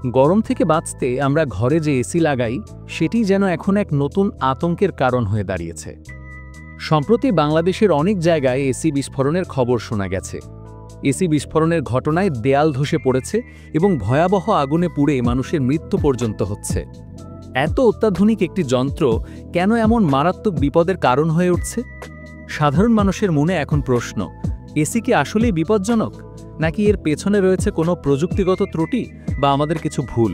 গরম থেকে বাঁচতে আমরা ঘরে যে এসি লাগাই সেটি যেন এখন এক নতুন আতঙ্কের কারণ হয়ে দাঁড়িয়েছে। সম্প্রতি বাংলাদেশের অনেক জায়গায় এসি বিস্ফোরণের খবর শোনা গেছে। এসি বিস্ফোরণের ঘটনায় দেয়াল ধসে পড়েছে এবং ভয়াবহ আগুনে পুড়ে মানুষের মৃত্যু পর্যন্ত হচ্ছে। এত অত্যাধুনিক একটি যন্ত্র কেন এমন মারাত্মক বিপদের কারণ হয়ে উঠছে? সাধারণ মানুষের মনে এখন প্রশ্ন, এসি কি আসলেই বিপজ্জনক, নাকি এর পেছনে রয়েছে কোনো প্রযুক্তিগত ত্রুটি বা আমাদের কিছু ভুল?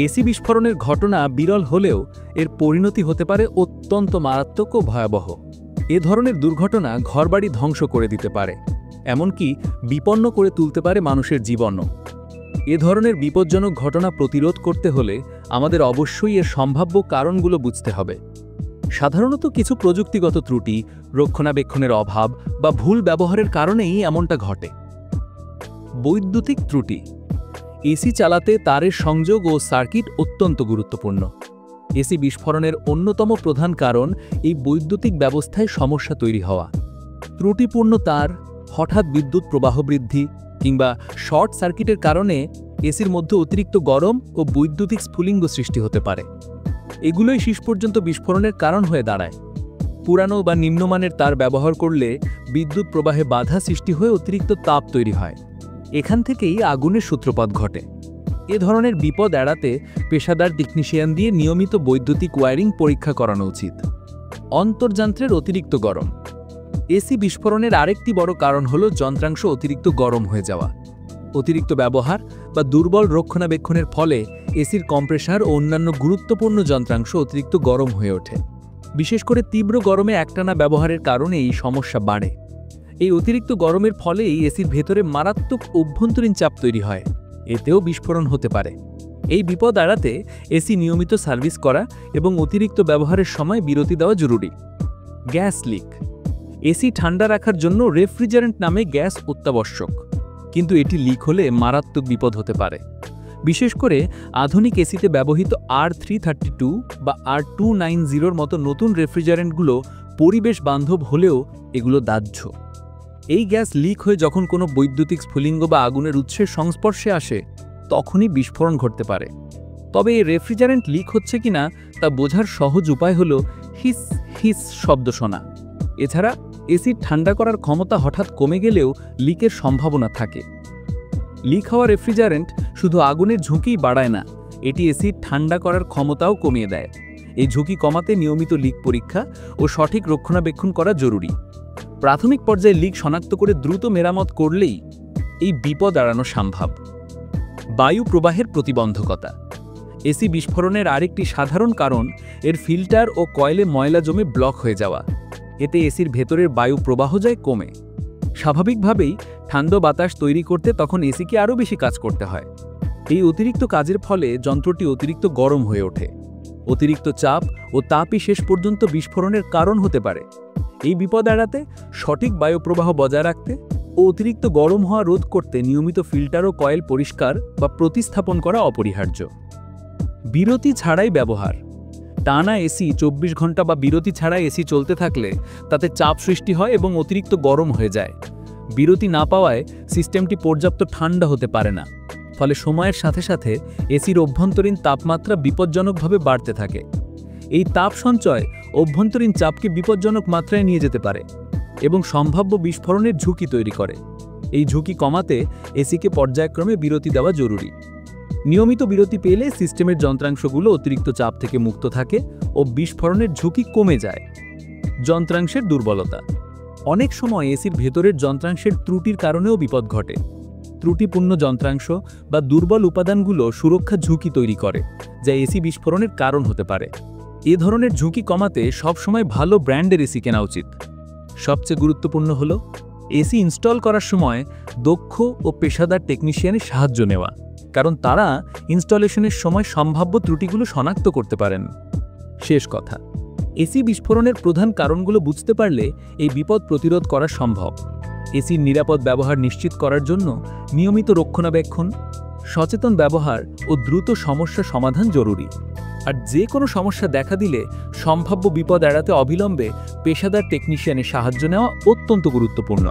এসি বিস্ফোরণের ঘটনা বিরল হলেও এর পরিণতি হতে পারে অত্যন্ত মারাত্মক ও ভয়াবহ। এ ধরনের দুর্ঘটনা ঘরবাড়ি ধ্বংস করে দিতে পারে, এমনকি বিপন্ন করে তুলতে পারে মানুষের জীবনও। এ ধরনের বিপজ্জনক ঘটনা প্রতিরোধ করতে হলে আমাদের অবশ্যই এর সম্ভাব্য কারণগুলো বুঝতে হবে। সাধারণত কিছু প্রযুক্তিগত ত্রুটি, রক্ষণাবেক্ষণের অভাব বা ভুল ব্যবহারের কারণেই এমনটা ঘটে। বৈদ্যুতিক ত্রুটি। এসি চালাতে তারের সংযোগ ও সার্কিট অত্যন্ত গুরুত্বপূর্ণ। এসি বিস্ফোরণের অন্যতম প্রধান কারণ এই বৈদ্যুতিক ব্যবস্থায় সমস্যা তৈরি হওয়া। ত্রুটিপূর্ণ তার, হঠাৎ বিদ্যুৎ প্রবাহ বৃদ্ধি কিংবা শর্ট সার্কিটের কারণে এসির মধ্যে অতিরিক্ত গরম ও বৈদ্যুতিক স্ফুলিঙ্গ সৃষ্টি হতে পারে। এগুলোই শেষ পর্যন্ত বিস্ফোরণের কারণ হয়ে দাঁড়ায়। পুরানো বা নিম্নমানের তার ব্যবহার করলে বিদ্যুৎ প্রবাহে বাধা সৃষ্টি হয়ে অতিরিক্ত তাপ তৈরি হয়। এখান থেকেই আগুনের সূত্রপাত ঘটে। এ ধরনের বিপদ এড়াতে পেশাদার টেকনিশিয়ান দিয়ে নিয়মিত বৈদ্যুতিক ওয়্যারিং পরীক্ষা করানো উচিত। অন্তর্যন্ত্রের অতিরিক্ত গরম। এসি বিস্ফোরণের আরেকটি বড় কারণ হল যন্ত্রাংশ অতিরিক্ত গরম হয়ে যাওয়া। অতিরিক্ত ব্যবহার বা দুর্বল রক্ষণাবেক্ষণের ফলে এসির কম্প্রেসার ও অন্যান্য গুরুত্বপূর্ণ যন্ত্রাংশ অতিরিক্ত গরম হয়ে ওঠে। বিশেষ করে তীব্র গরমে একটানা ব্যবহারের কারণে এই সমস্যা বাড়ে। এই অতিরিক্ত গরমের ফলেই এসির ভেতরে মারাত্মক অভ্যন্তরীণ চাপ তৈরি হয়, এতেও বিস্ফোরণ হতে পারে। এই বিপদ এড়াতে এসি নিয়মিত সার্ভিস করা এবং অতিরিক্ত ব্যবহারের সময় বিরতি দেওয়া জরুরি। Gas leak. এসি ঠান্ডা রাখার জন্য রেফ্রিজারেন্ট নামে গ্যাস অত্যাবশ্যক, কিন্তু এটি লিক হলে মারাত্মক বিপদ হতে পারে। বিশেষ করে আধুনিক এসিতে ব্যবহৃত R332 বা R290-র মতো নতুন রেফ্রিজারেন্টগুলো পরিবেশ বান্ধব হলেও এগুলো দাহ্য। এই গ্যাস লিক হয়ে যখন কোনো বৈদ্যুতিক স্ফুলিঙ্গ বা আগুনের উৎসের সংস্পর্শে আসে, তখনই বিস্ফোরণ ঘটতে পারে। তবে এই রেফ্রিজারেন্ট লিক হচ্ছে কিনা তা বোঝার সহজ উপায় হল হিস হিস শব্দ শোনা। এছাড়া এসির ঠান্ডা করার ক্ষমতা হঠাৎ কমে গেলেও লিকের সম্ভাবনা থাকে। লিক হওয়া রেফ্রিজারেন্ট শুধু আগুনের ঝুঁকিই বাড়ায় না, এটি এসির ঠান্ডা করার ক্ষমতাও কমিয়ে দেয়। এই ঝুঁকি কমাতে নিয়মিত লিক পরীক্ষা ও সঠিক রক্ষণাবেক্ষণ করা জরুরি। প্রাথমিক পর্যায়ে লিক শনাক্ত করে দ্রুত মেরামত করলেই এই বিপদ এড়ানো সম্ভব। বায়ু প্রবাহের প্রতিবন্ধকতা। এসি বিস্ফোরণের আরেকটি সাধারণ কারণ এর ফিল্টার ও কয়েলে ময়লা জমে ব্লক হয়ে যাওয়া। এতে এসির ভেতরের বায়ু প্রবাহ যায় কমে। স্বাভাবিকভাবেই ঠান্ডা বাতাস তৈরি করতে তখন এসিকে আরও বেশি কাজ করতে হয়। এই অতিরিক্ত কাজের ফলে যন্ত্রটি অতিরিক্ত গরম হয়ে ওঠে। অতিরিক্ত চাপ ও তাপই শেষ পর্যন্ত বিস্ফোরণের কারণ হতে পারে। এই বিপদ এড়াতে সঠিক বায়ু প্রবাহ বজায় রাখতে ও অতিরিক্ত গরম হওয়া রোধ করতে নিয়মিত ফিল্টার ও কয়েল পরিষ্কার বা প্রতিস্থাপন করা অপরিহার্য। বিরতি ছাড়াই ব্যবহার। টানা এসি 24 ঘন্টা বা বিরতি ছাড়াই এসি চলতে থাকলে তাতে চাপ সৃষ্টি হয় এবং অতিরিক্ত গরম হয়ে যায়। বিরতি না পাওয়ায় সিস্টেমটি পর্যাপ্ত ঠান্ডা হতে পারে না, ফলে সময়ের সাথে সাথে এসির অভ্যন্তরীণ তাপমাত্রা বিপজ্জনকভাবে বাড়তে থাকে। এই তাপ সঞ্চয় অভ্যন্তরীণ চাপকে বিপজ্জনক মাত্রায় নিয়ে যেতে পারে এবং সম্ভাব্য বিস্ফোরণের ঝুঁকি তৈরি করে। এই ঝুঁকি কমাতে এসিকে পর্যায়ক্রমে বিরতি দেওয়া জরুরি। নিয়মিত বিরতি পেলে সিস্টেমের যন্ত্রাংশগুলো অতিরিক্ত চাপ থেকে মুক্ত থাকে ও বিস্ফোরণের ঝুঁকি কমে যায়। যন্ত্রাংশের দুর্বলতা। অনেক সময় এসির ভেতরের যন্ত্রাংশের ত্রুটির কারণেও বিপদ ঘটে। ত্রুটিপূর্ণ যন্ত্রাংশ বা দুর্বল উপাদানগুলো সুরক্ষা ঝুঁকি তৈরি করে, যা এসি বিস্ফোরণের কারণ হতে পারে। এ ধরনের ঝুঁকি কমাতে সবসময় ভালো ব্র্যান্ডের এসি কেনা উচিত। সবচেয়ে গুরুত্বপূর্ণ হল এসি ইনস্টল করার সময় দক্ষ ও পেশাদার টেকনিশিয়ানের সাহায্য নেওয়া, কারণ তারা ইনস্টলেশনের সময় সম্ভাব্য ত্রুটিগুলো শনাক্ত করতে পারেন। শেষ কথা, এসি বিস্ফোরণের প্রধান কারণগুলো বুঝতে পারলে এই বিপদ প্রতিরোধ করা সম্ভব। এসির নিরাপদ ব্যবহার নিশ্চিত করার জন্য নিয়মিত রক্ষণাবেক্ষণ, সচেতন ব্যবহার ও দ্রুত সমস্যা সমাধান জরুরি। আর যে কোনো সমস্যা দেখা দিলে সম্ভাব্য বিপদ এড়াতে অবিলম্বে পেশাদার টেকনিশিয়ানের সাহায্য নেওয়া অত্যন্ত গুরুত্বপূর্ণ।